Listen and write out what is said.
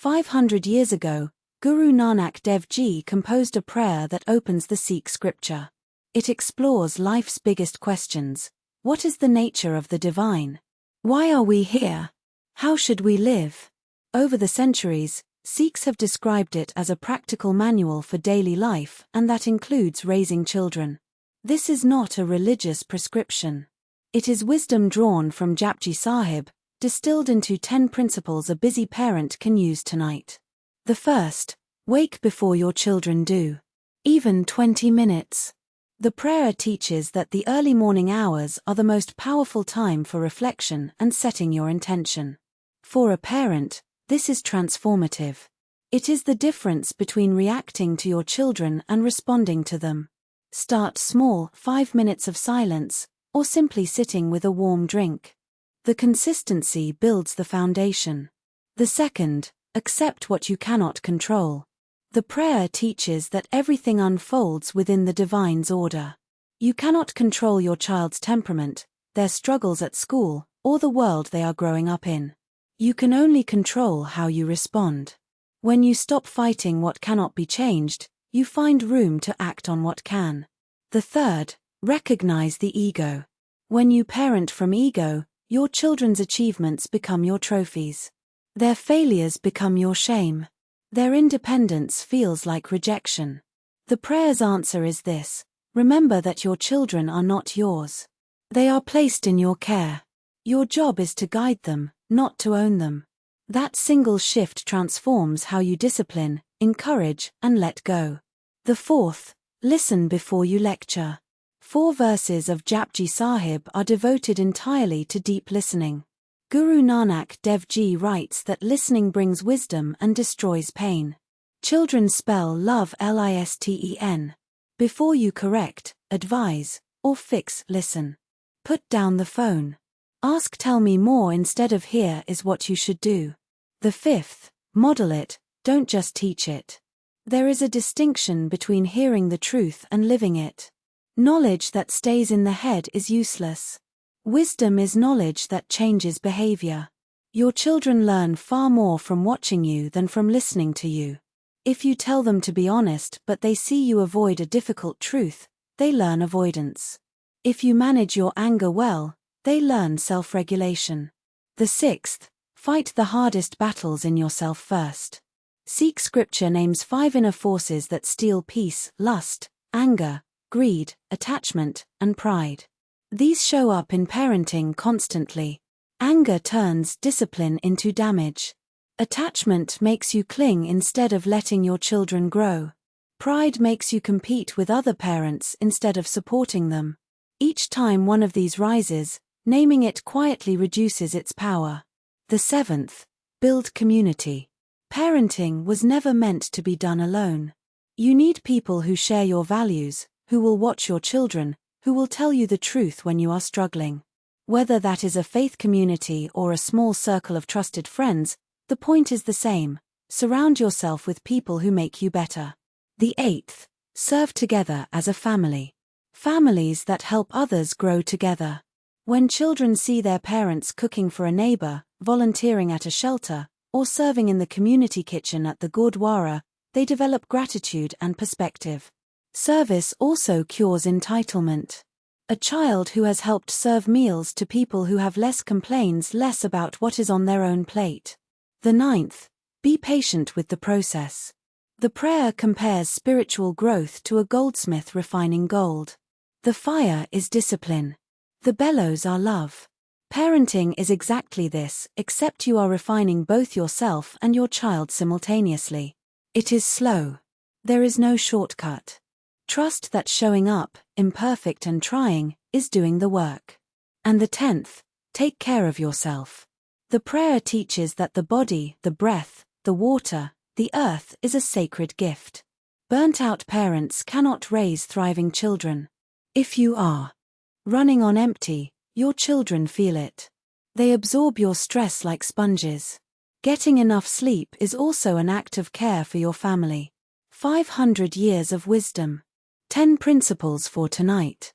500 years ago, Guru Nanak Dev Ji composed a prayer that opens the Sikh scripture. It explores life's biggest questions. What is the nature of the divine? Why are we here? How should we live? Over the centuries, Sikhs have described it as a practical manual for daily life, and that includes raising children. This is not a religious prescription. It is wisdom drawn from Japji Sahib, distilled into 10 principles a busy parent can use tonight. The first, wake before your children do. Even 20 minutes. The prayer teaches that the early morning hours are the most powerful time for reflection and setting your intention. For a parent, this is transformative. It is the difference between reacting to your children and responding to them. Start small, 5 minutes of silence, or simply sitting with a warm drink. The consistency builds the foundation. The second, accept what you cannot control. The prayer teaches that everything unfolds within the divine's order. You cannot control your child's temperament, their struggles at school, or the world they are growing up in. You can only control how you respond. When you stop fighting what cannot be changed, you find room to act on what can. The third, recognize the ego. When you parent from ego, your children's achievements become your trophies. Their failures become your shame. Their independence feels like rejection. The prayer's answer is this: remember that your children are not yours. They are placed in your care. Your job is to guide them, not to own them. That single shift transforms how you discipline, encourage, and let go. The fourth, listen before you lecture. 4 verses of Japji Sahib are devoted entirely to deep listening. Guru Nanak Dev Ji writes that listening brings wisdom and destroys pain. Children spell love listen. Before you correct, advise, or fix, listen. Put down the phone. Ask, tell me more instead of here is what you should do. The fifth, model it, don't just teach it. There is a distinction between hearing the truth and living it. Knowledge that stays in the head is useless. Wisdom is knowledge that changes behavior. Your children learn far more from watching you than from listening to you. If you tell them to be honest but they see you avoid a difficult truth, they learn avoidance. If you manage your anger well, they learn self-regulation. The sixth, fight the hardest battles in yourself first. Sikh scripture names 5 inner forces that steal peace: lust, anger, greed, attachment, and pride. These show up in parenting constantly. Anger turns discipline into damage. Attachment makes you cling instead of letting your children grow. Pride makes you compete with other parents instead of supporting them. Each time one of these rises, naming it quietly reduces its power. The seventh, build community. Parenting was never meant to be done alone. You need people who share your values, who will watch your children, who will tell you the truth when you are struggling. Whether that is a faith community or a small circle of trusted friends, the point is the same: surround yourself with people who make you better. The eighth, serve together as a family. Families that help others grow together. When children see their parents cooking for a neighbor, volunteering at a shelter, or serving in the community kitchen at the Gurdwara, they develop gratitude and perspective. Service also cures entitlement. A child who has helped serve meals to people who have less complains less about what is on their own plate. The ninth, be patient with the process. The prayer compares spiritual growth to a goldsmith refining gold. The fire is discipline. The bellows are love. Parenting is exactly this, except you are refining both yourself and your child simultaneously. It is slow. There is no shortcut. Trust that showing up, imperfect and trying, is doing the work. And the 10th, take care of yourself. The prayer teaches that the body, the breath, the water, the earth is a sacred gift. Burnt-out parents cannot raise thriving children. If you are running on empty, your children feel it. They absorb your stress like sponges. Getting enough sleep is also an act of care for your family. 500 years of wisdom. 10 principles for tonight.